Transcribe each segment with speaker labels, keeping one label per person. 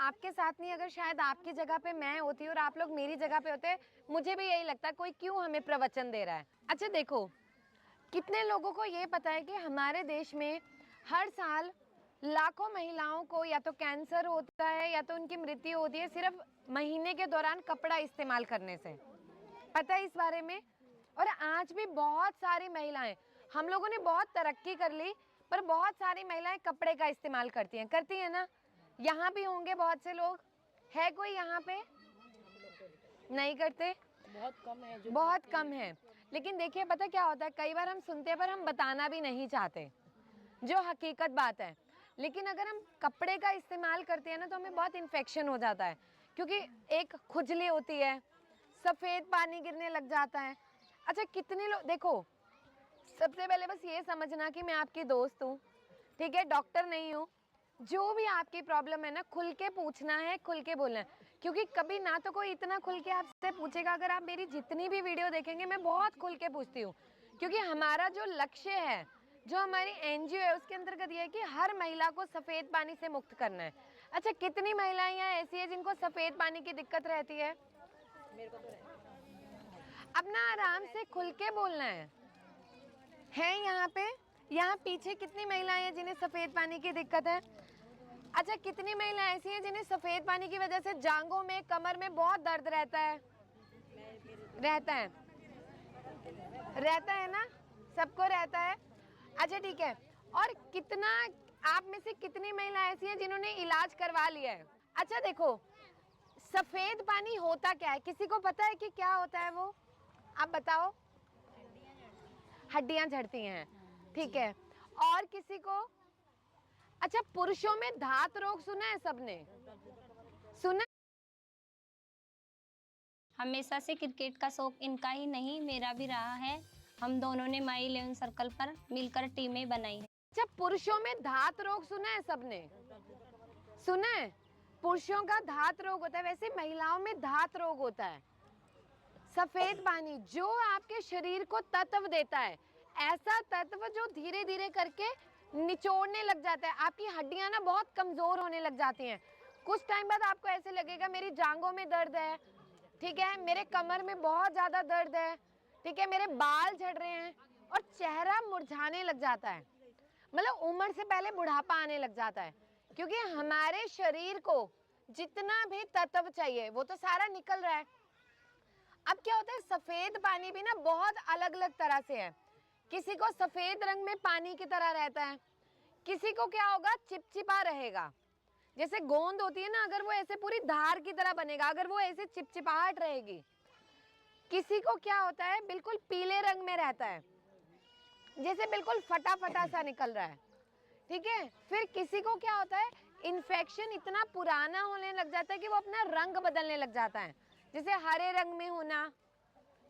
Speaker 1: आपके साथ नहीं, अगर शायद आपकी जगह पे मैं होती और आप लोग मेरी जगह पे होते, मुझे भी यही लगता कोई क्यों हमें प्रवचन दे रहा है। अच्छा देखो, कितने लोगों को ये पता है कि हमारे देश में हर साल लाखों महिलाओं को या तो कैंसर होता है या तो उनकी मृत्यु होती है सिर्फ महीने के दौरान कपड़ा इस्तेमाल करने से। पता है इस बारे में? और आज भी बहुत सारी महिलाएं, हम लोगों ने बहुत तरक्की कर ली, पर बहुत सारी महिलाएं कपड़े का इस्तेमाल करती हैं ना। यहाँ भी होंगे बहुत से लोग, है कोई यहाँ पे नहीं करते?
Speaker 2: बहुत कम है जो
Speaker 1: बहुत कम है। लेकिन देखिए पता क्या होता है, कई बार हम सुनते हैं पर हम बताना भी नहीं चाहते, जो हकीकत बात है। लेकिन अगर हम कपड़े का इस्तेमाल करते हैं ना तो हमें बहुत इन्फेक्शन हो जाता है, क्योंकि एक खुजली होती है, सफ़ेद पानी गिरने लग जाता है। अच्छा कितने लोग, देखो सबसे पहले बस ये समझना कि मैं आपकी दोस्त हूँ, ठीक है, डॉक्टर नहीं हूँ। जो भी आपकी प्रॉब्लम है ना, खुल के पूछना है, खुल के बोलना है, क्योंकि कभी ना तो कोई इतना खुल के आपसे पूछेगा। अगर आप मेरी जितनी भी वीडियो देखेंगे, मैं बहुत खुल के पूछती हूँ, क्योंकि हमारा जो लक्ष्य है, जो हमारी एनजीओ है, उसके अंतर्गत ये है कि हर महिला को सफ़ेद पानी से मुक्त करना है। अच्छा कितनी महिलाएं यहाँ ऐसी है जिनको सफ़ेद पानी की दिक्कत रहती है?
Speaker 2: मेरे को तो
Speaker 1: अपना आराम से खुल के बोलना है यहाँ पे। यहाँ पीछे कितनी महिलाएं हैं जिन्हें सफ़ेद पानी की दिक्कत है? अच्छा कितनी महिलाएं ऐसी हैं जिन्हें सफ़ेद पानी की वजह से जांघों में, कमर में बहुत दर्द रहता है? रहता है ना, सबको रहता है। अच्छा ठीक है, और कितना, आप में से कितनी महिलाएं ऐसी हैं जिन्होंने इलाज करवा लिया है? अच्छा देखो, सफ़ेद पानी होता क्या है, किसी को पता है कि क्या होता है वो? आप बताओ। हड्डियां झड़ती हैं, ठीक है। और किसी को? अच्छा पुरुषों में धात रोग सुना है सबने? सुना?
Speaker 3: हमेशा से क्रिकेट का शौक इनका ही नहीं, मेरा भी रहा है। हम दोनों ने माई 11 सर्कल पर मिलकर टीमें बनाई है।
Speaker 1: अच्छा पुरुषों में धात रोग सुना है सबने? सुना है? पुरुषों का धात रोग होता है, वैसे महिलाओं में धात रोग होता है। सफेद पानी जो आपके शरीर को तत्व देता है, ऐसा तत्व जो धीरे धीरे करके निचोड़ने लग जाता है, आपकी हड्डियां ना बहुत कमजोर होने लग जाती हैं। कुछ टाइम बाद आपको ऐसे लगेगा मेरी जांघों में दर्द है, ठीक है, मेरे कमर में बहुत ज्यादा दर्द है, ठीक है, मेरे बाल झड़ रहे हैं, और चेहरा मुरझाने लग जाता है। मतलब उम्र से पहले बुढ़ापा आने लग जाता है, क्योंकि हमारे शरीर को जितना भी तत्व चाहिए वो तो सारा निकल रहा है। अब क्या होता है, सफेद पानी भी ना बहुत अलग अलग तरह से है। किसी को सफेद रंग में पानी की तरह रहता है, किसी को क्या होगा, चिपचिपा रहेगा, जैसे गोंद होती है ना, अगर वो ऐसे पूरी धार की तरह बनेगा, अगर वो ऐसे चिपचिपाहट रहेगी। किसी को क्या होता है, बिल्कुल पीले रंग में रहता है, जैसे बिल्कुल फटा फटा सा निकल रहा है, ठीक है। फिर किसी को क्या होता है, इन्फेक्शन इतना पुराना होने लग जाता है कि वो अपना रंग बदलने लग जाता है, जैसे हरे रंग में होना,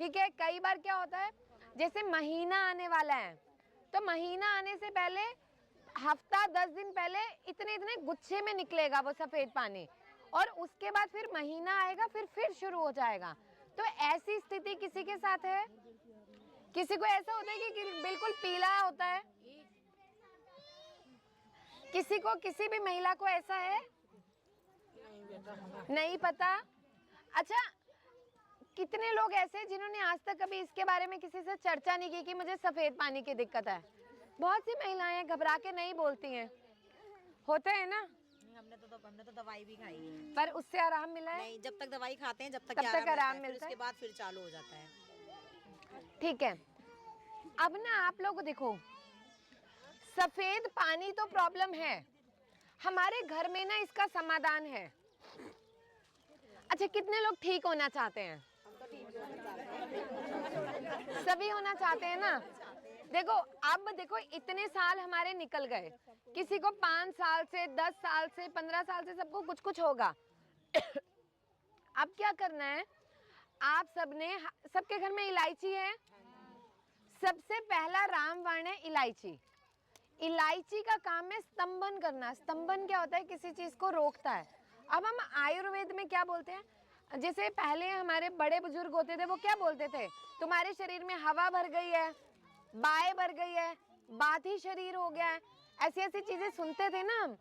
Speaker 1: ठीक है। कई बार क्या होता है, जैसे महीना आने वाला है, तो महीना आने से पहले हफ्ता 10 दिन पहले इतने इतने गुच्छे में निकलेगा वो सफेद पानी, और उसके बाद फिर महीना आएगा, फिर शुरू हो जाएगा। तो ऐसी स्थिति किसी के साथ है? किसी को ऐसा होता है कि बिल्कुल पीला होता है? किसी को, किसी भी महिला को ऐसा है? नहीं पता। अच्छा कितने लोग ऐसे जिन्होंने आज तक कभी इसके बारे में किसी से चर्चा नहीं की कि मुझे सफेद पानी की दिक्कत है? बहुत सी महिलाएं घबरा के नहीं बोलती हैं, होता है ना।
Speaker 2: हमने तो दवाई भी खाई है,
Speaker 1: पर उससे आराम मिला है?
Speaker 2: नहीं, जब तक दवाई खाते हैं जब तक
Speaker 1: तब तक आराम
Speaker 2: फिर
Speaker 1: मिलता है,
Speaker 2: उसके बाद फिर चालू हो जाता है।
Speaker 1: ठीक है। अब ना आप लोग देखो, सफेद पानी तो प्रॉब्लम है, हमारे घर में ना इसका समाधान है। अच्छा कितने लोग ठीक होना चाहते हैं? सभी होना चाहते हैं ना। देखो अब देखो, इतने साल हमारे निकल गए, किसी को 5 साल से, 10 साल से, 15 साल से, सबको कुछ कुछ होगा। अब क्या करना है, आप सबने, सबके घर में इलायची है, सबसे पहला रामबाण है इलायची। इलायची का काम है स्तंभन करना। स्तंभन क्या होता है, किसी चीज को रोकता है। अब हम आयुर्वेद में क्या बोलते हैं, जैसे पहले हमारे बड़े बुजुर्ग होते थे, वो क्या बोलते थे, तुम्हारे शरीर में हवा भर गई है, बाएं भर गई है, बाती शरीर हो गया है, ऐसी ऐसी चीजें सुनते थे ना हम।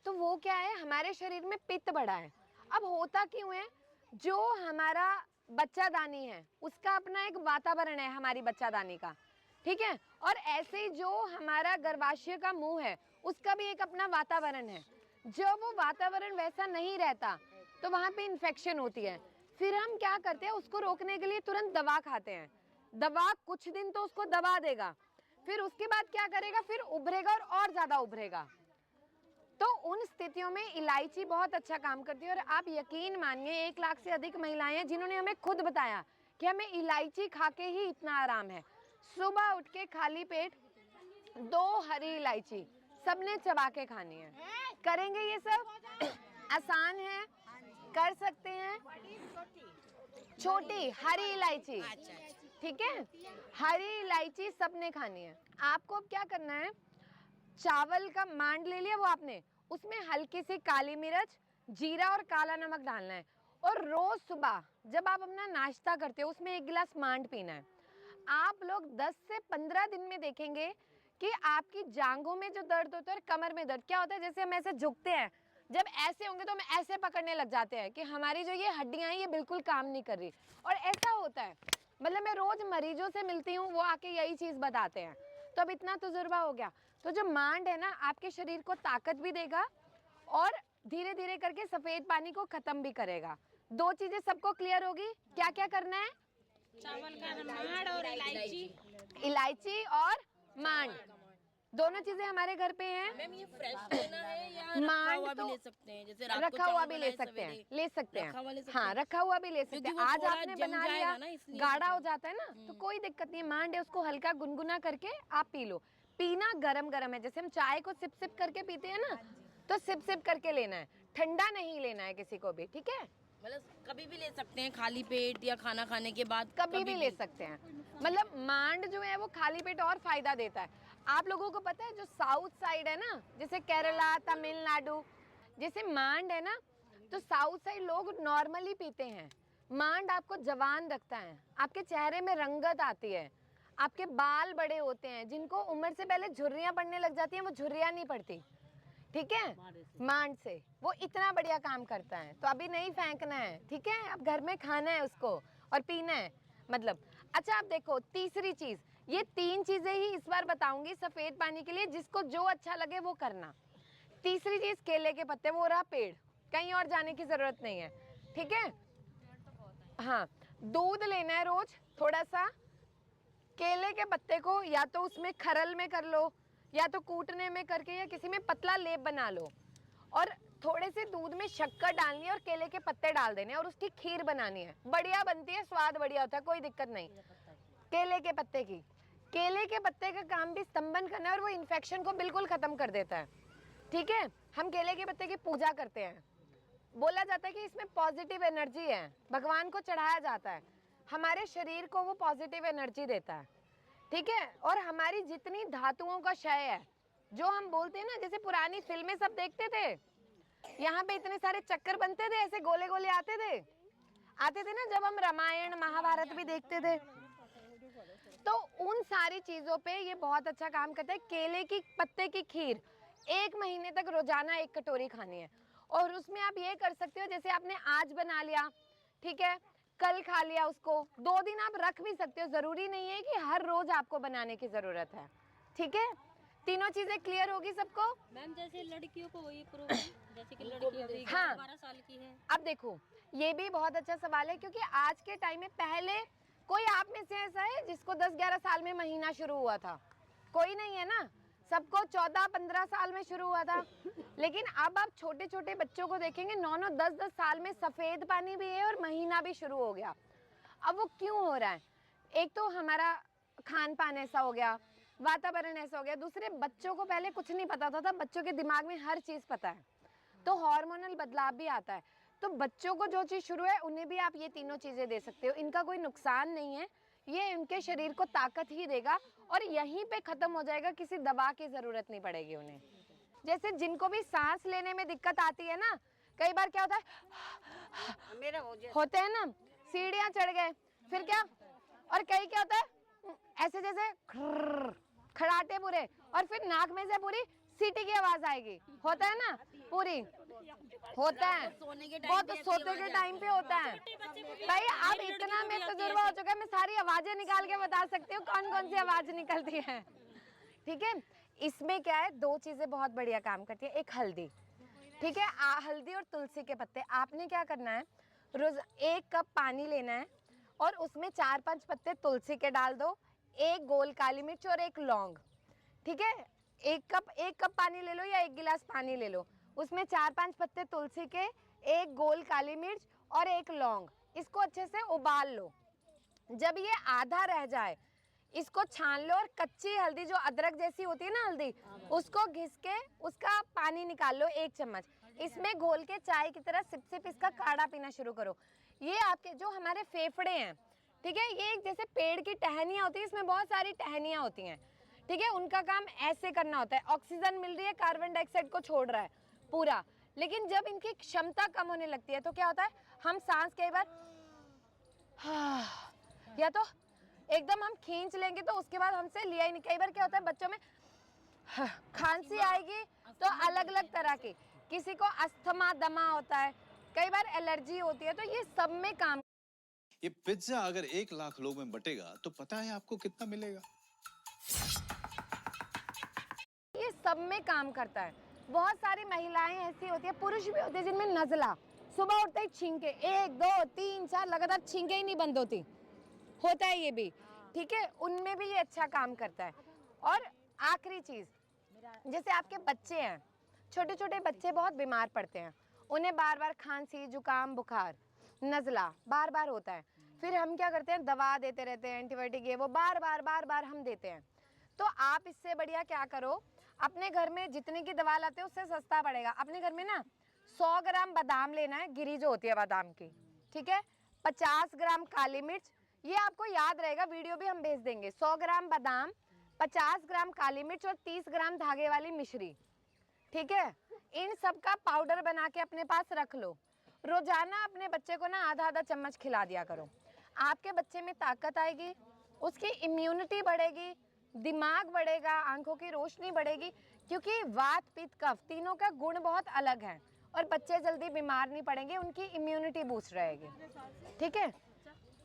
Speaker 1: तो वो क्या है, हमारे शरीर में पित्त बढ़ा है। अब होता क्यों है, जो हमारा बच्चादानी है उसका अपना एक वातावरण है, हमारी बच्चादानी का, ठीक है। और ऐसे ही जो हमारा गर्भाशय का मुंह है उसका भी एक अपना वातावरण है। जब वो वातावरण वैसा नहीं रहता तो वहाँ पे इन्फेक्शन होती है। फिर हम क्या करते हैं, उसको रोकने के लिए तुरंत दवा खाते हैं। दवा कुछ दिन तो उसको दबा देगा, फिर उसके बाद क्या करेगा, फिर उभरेगा और ज़्यादा उभरेगा। तो उन स्थितियों में इलायची बहुत अच्छा काम करती है। और आप यकीन मानिए 1 लाख से अधिक महिलाएं हैं जिन्होंने हमें खुद बताया कि हमें इलायची खा के ही इतना आराम है। सुबह उठ के खाली पेट 2 हरी इलायची सबने चबा के खानी है। करेंगे ये सब? आसान है, कर सकते हैं। छोटी हरी इलायची, ठीक है, हरी इलायची सबने खानी है। आपको अब क्या करना है, चावल का मांड ले लिया वो आपने, उसमें हल्की सी काली मिर्च, जीरा और काला नमक डालना है। और रोज सुबह जब आप अपना नाश्ता करते हो उसमें 1 गिलास मांड पीना है। आप लोग 10 से 15 दिन में देखेंगे कि आपकी जांघों में जो दर्द होता है और कमर में दर्द, क्या होता है, जैसे हम ऐसे झुकते हैं, जब ऐसे होंगे तो हम ऐसे पकड़ने लग जाते हैं कि हमारी जो ये हड्डियां हैं ये बिल्कुल काम नहीं कर रही। और ऐसा होता है, मतलब मैं रोज मरीजों से मिलती हूँ, वो आके यही चीज बताते हैं। तो अब इतना तजुर्बा हो गया। तो जो मांड है ना, आपके शरीर को ताकत भी देगा और धीरे धीरे करके सफेद पानी को खत्म भी करेगा। 2 चीजें सबको क्लियर होगी। क्या क्या करना है?
Speaker 4: चावल का मांड और इलायची।
Speaker 1: इलायची और मांड, दोनों चीजें हमारे घर पे हैं।
Speaker 5: मैम ये फ्रेश लेना है या
Speaker 1: मांड
Speaker 5: रखा हुआ
Speaker 1: तो
Speaker 5: भी ले सकते हैं? जैसे रात को
Speaker 1: रखा हुआ
Speaker 5: चावल
Speaker 1: भी ले
Speaker 5: बनाए
Speaker 1: सकते हैं,
Speaker 5: सवेरे,
Speaker 1: ले सकते
Speaker 5: रखा हुआ ले
Speaker 1: हैं,
Speaker 5: सकते
Speaker 1: हाँ
Speaker 5: हैं?
Speaker 1: रखा हुआ भी ले सकते
Speaker 5: क्योंकि
Speaker 1: हैं।
Speaker 5: वो
Speaker 1: आज
Speaker 5: थोड़ा
Speaker 1: आपने
Speaker 5: जम
Speaker 1: बना लिया,
Speaker 5: जाएगा ना, इसलिए
Speaker 1: गाढ़ा हो
Speaker 5: पूछा।
Speaker 1: जाता है ना, तो कोई दिक्कत नहीं है। मांड है, उसको हल्का गुनगुना करके आप पी लो। पीना गरम गरम है, जैसे हम चाय को सिप सिप करके पीते हैं ना, तो सिप सिप करके लेना है, ठंडा नहीं लेना है किसी को भी, ठीक है।
Speaker 5: मतलब कभी भी ले सकते हैं, खाली पेट या खाना खाने के बाद
Speaker 1: कभी भी ले सकते हैं। मतलब मांड जो है वो खाली पेट और फायदा देता है। आप लोगों को पता है जो साउथ साइड है ना, जैसे केरला, तमिलनाडु, जैसे मांड है ना, तो साउथ साइड लोग नॉर्मली पीते हैं। मांड आपको जवान रखता है, आपके चेहरे में रंगत आती है, आपके बाल बड़े होते हैं। जिनको उम्र से पहले झुर्रियां पड़ने लग जाती हैं वो झुर्रियां नहीं पड़ती, ठीक है, मांड से। वो इतना बढ़िया काम करता है। तो अभी नहीं फेंकना है, ठीक है, अब घर में खाना है उसको और पीना है, मतलब। अच्छा आप देखो, तीसरी चीज, ये 3 चीजें ही इस बार बताऊंगी सफेद पानी के लिए, जिसको जो अच्छा लगे वो करना। तीसरी चीज केले के पत्ते, वो रहा पेड़, कहीं और जाने की जरूरत नहीं है, ठीक है। हाँ, दूध लेना है रोज थोड़ा सा, केले के पत्ते को या तो उसमें खरल में कर लो, या तो कूटने में करके, या किसी में पतला लेप बना लो। और थोड़े से दूध में शक्कर डालनी है और केले के पत्ते डाल देने और उसकी खीर बनानी है। बढ़िया बनती है, स्वाद बढ़िया होता है, कोई दिक्कत नहीं। केले के पत्ते की, केले के पत्ते का काम भी स्तंभन करना है और वो इन्फेक्शन को बिल्कुल खत्म कर देता है, ठीक है। हम केले के पत्ते की पूजा करते हैं, बोला जाता है कि इसमें पॉजिटिव एनर्जी है, भगवान को चढ़ाया जाता है, हमारे शरीर को वो पॉजिटिव एनर्जी देता है, ठीक है। और हमारी जितनी धातुओं का क्षय है, जो हम बोलते हैं ना, जैसे पुरानी फिल्में सब देखते थे, यहाँ पे इतने सारे चक्कर बनते थे, ऐसे गोले गोले आते थे ना, जब हम रामायण महाभारत भी देखते थे, तो उन सारी चीजों पे ये बहुत अच्छा काम करता है। केले की पत्ते की खीर 1 महीने तक रोजाना 1 कटोरी खानी है। और उसमें आप ये कर सकते हो, जैसे आपने आज बना लिया, ठीक है, कल खा लिया उसको, 2 दिन आप रख भी सकते हो, जरूरी नहीं है कि हर रोज आपको बनाने की जरूरत है, ठीक है। तीनों चीजें क्लियर होगी सबको?
Speaker 4: मैम जैसे लड़कियों को वही प्रॉब्लम, जैसे कि लड़की अभी
Speaker 1: हाँ।
Speaker 4: 12 साल की है।
Speaker 1: अब देखो, ये भी बहुत अच्छा सवाल है, क्योंकि आज के टाइम में, पहले कोई आप में से ऐसा है जिसको 10-11 साल में महीना शुरू हुआ था? कोई नहीं है ना, सबको 14-15 साल में शुरू हुआ था। लेकिन अब आप छोटे छोटे बच्चों को देखेंगे, 9-9, 10-10 साल में सफेद पानी भी है और महीना भी शुरू हो गया। अब वो क्यों हो रहा है? एक तो हमारा खान पान ऐसा हो गया, वातावरण ऐसा हो गया, दूसरे बच्चों को पहले कुछ नहीं पता था, बच्चों के दिमाग में हर चीज पता है, तो हार्मोनल बदलाव भी आता है। तो बच्चों को जो चीज शुरू है उन्हें भी आप ये तीनों चीजें दे सकते हो, इनका कोई नुकसान नहीं है, ये उनके शरीर को ताकत ही देगा और यहीं पे खत्म हो जाएगा, किसी दवा की जरूरत नहीं पड़ेगी उन्हें। जैसे जिनको भी सांस लेने में दिक्कत आती है ना, कई बार क्या होता है,
Speaker 2: मेरा
Speaker 1: होते हैं ना, सीढ़ियां चढ़ गए, फिर क्या, और कई क्या होता है, ऐसे जैसे खड़ाटे पूरे, और फिर नाक में से पूरी सीटी की आवाज आएगी, होता है ना, पूरी होता है,
Speaker 5: सोने के
Speaker 1: बहुत
Speaker 5: टाइम
Speaker 1: सोते के टाइम पे होता है भाई। अब इतना में तजुर्बा हो चुका है, मैं सारी आवाजें निकाल के बता सकती हूँ कौन कौन सी आवाज निकलती है। ठीक है, इसमें क्या है, दो चीजें बहुत बढ़िया काम करती है। एक हल्दी, ठीक है, हल्दी और तुलसी के पत्ते। आपने क्या करना है, रोज 1 कप पानी लेना है और उसमें 4-5 पत्ते तुलसी के डाल दो, 1 गोल काली मिर्च और 1 लौंग। ठीक है, 1 कप पानी ले लो या 1 गिलास पानी ले लो, उसमें 4-5 पत्ते तुलसी के, 1 गोल काली मिर्च और 1 लौंग। इसको अच्छे से उबाल लो। जब ये आधा रह जाए इसको छान लो और कच्ची हल्दी जो अदरक जैसी होती है ना हल्दी, उसको घिस के उसका पानी निकाल लो 1 चम्मच। इसमें घोल के चाय की तरह सिप सिप इसका काढ़ा पीना शुरू करो। ये आपके जो हमारे फेफड़े हैं, ठीक है, ये एक जैसे पेड़ की टहनियाँ होती है, इसमें बहुत सारी टहनियाँ होती हैं, ठीक है, उनका काम ऐसे करना होता है। ऑक्सीजन मिल रही है, कार्बन डाइऑक्साइड को छोड़ रहा है पूरा। लेकिन जब इनकी क्षमता कम होने लगती है तो क्या होता है, हम सांस कई बार या तो एकदम हम खींच लेंगे तो उसके बाद हमसे लिया ही नहीं। कई बार क्या होता है बच्चों में खांसी आएगी तो अलग अलग तरह की, किसी को अस्थमा दमा होता है, कई बार एलर्जी होती है, तो ये सब में काम।
Speaker 6: ये पिज्जा अगर 1 लाख लोगों में बटेगा तो पता है आपको कितना मिलेगा?
Speaker 1: ये सब में काम करता है। बहुत सारी महिलाएं ऐसी होती है, पुरुष भी होते हैं जिनमें नजला, सुबह उठते ही छींके 1 2 3 4 लगातार छींके ही नहीं बंद होती, होता है ये भी, ठीक है, उनमें भी ये अच्छा काम करता है। और आखिरी चीज, जैसे आपके बच्चे हैं, छोटे छोटे बच्चे बहुत बीमार पड़ते हैं, उन्हें बार बार खांसी जुकाम बुखार नज़ला बार बार होता है, फिर हम क्या करते हैं, दवा देते रहते हैं, एंटीबायोटिक ये वो बार बार हम देते हैं। तो आप इससे बढ़िया क्या करो, अपने घर में जितने की दवा लाते हो उससे सस्ता पड़ेगा। अपने घर में ना 100 ग्राम बादाम लेना है, गिरी जो होती है बादाम की, ठीक है, 50 ग्राम काली मिर्च, ये आपको याद रहेगा, वीडियो भी हम भेज देंगे। 100 ग्राम बादाम, 50 ग्राम काली मिर्च और 30 ग्राम धागे वाली मिश्री, ठीक है, इन सब का पाउडर बना के अपने पास रख लो। रोजाना अपने बच्चे को ना आधा आधा चम्मच खिला दिया करो। आपके बच्चे में ताकत आएगी, उसकी इम्यूनिटी बढ़ेगी, दिमाग बढ़ेगा, आंखों की रोशनी बढ़ेगी, क्योंकि वात पित्त कफ तीनों का गुण बहुत अलग है और बच्चे जल्दी बीमार नहीं पड़ेंगे, उनकी इम्यूनिटी बूस्ट रहेगी। ठीक है,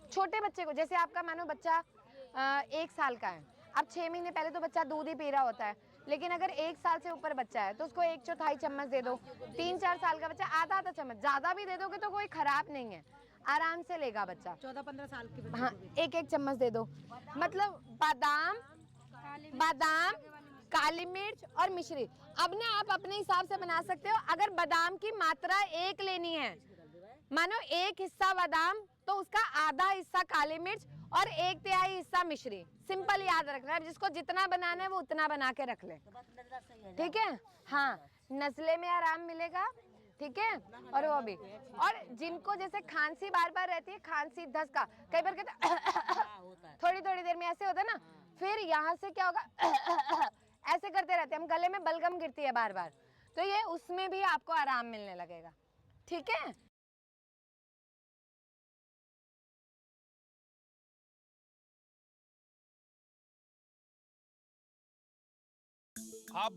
Speaker 1: छोटे बच्चे को, जैसे आपका मानो बच्चा 1 साल का है, अब 6 महीने पहले तो बच्चा दूध ही पी रहा होता है, लेकिन अगर 1 साल से ऊपर बच्चा है तो उसको 1/4 चम्मच दे दो। 3-4 साल का बच्चा आधा आधा चम्मच, ज्यादा भी दे दोगे तो कोई खराब नहीं है, आराम से लेगा बच्चा।
Speaker 2: 14-15 साल के बच्चे
Speaker 1: हाँ,
Speaker 2: को भी।
Speaker 1: 1-1 चम्मच दे दो। मतलब बादाम काली मिर्च और मिश्री। अब ना आप अपने हिसाब से बना सकते हो। अगर बादाम की मात्रा 1 लेनी है, मानो 1 हिस्सा बादाम तो उसका आधा हिस्सा काली मिर्च और 1/3 हिस्सा मिश्री। सिंपल याद रखना है, जिसको जितना बनाना है वो उतना बना के रख ले, ठीक है। हाँ, नज़ले में आराम मिलेगा, ठीक है, और वो भी। और जिनको जैसे खांसी बार बार रहती है, खांसी धसका, कई बार कहते थोड़ी थोड़ी देर में ऐसे होता है ना, फिर यहाँ से क्या होगा ऐसे करते रहते हैं हम, गले में बलगम गिरती है बार बार, तो ये उसमें भी आपको आराम मिलने लगेगा, ठीक है।
Speaker 6: आप